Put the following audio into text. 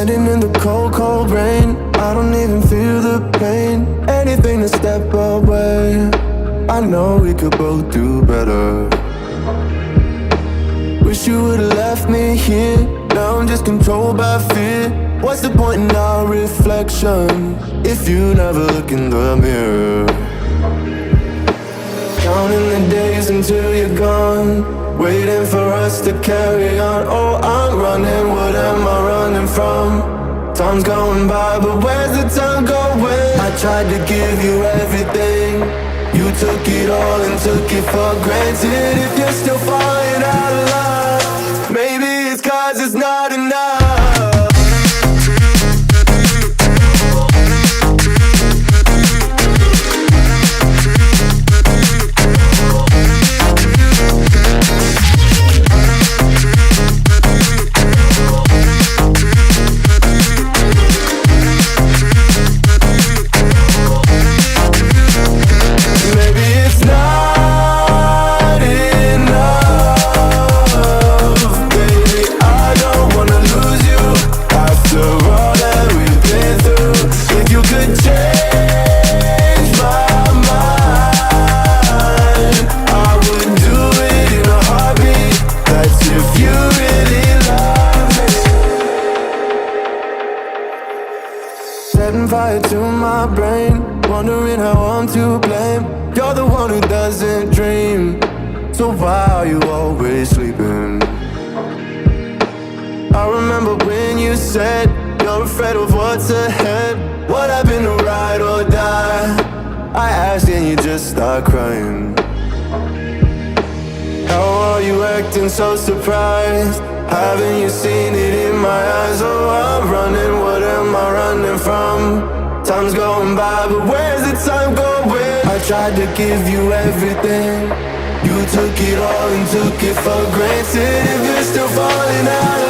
Standing in the cold, cold rain, I don't even feel the pain. Anything to step away, I know we could both do better. Wish you would've left me here, now I'm just controlled by fear. What's the point in our reflection if you never look in the mirror? Counting the days until you're gone, waiting for us to carry on. Oh, I'm running, what am I running from? Time's going by, but where's the time going? I tried to give you everything, you took it all and took it for granted. If you're still falling out of love, maybe it's 'cause it's not enough. 'Time's going by, but where's the time going? I tried to give you everything, you took it all and took it for granted. If you're still falling out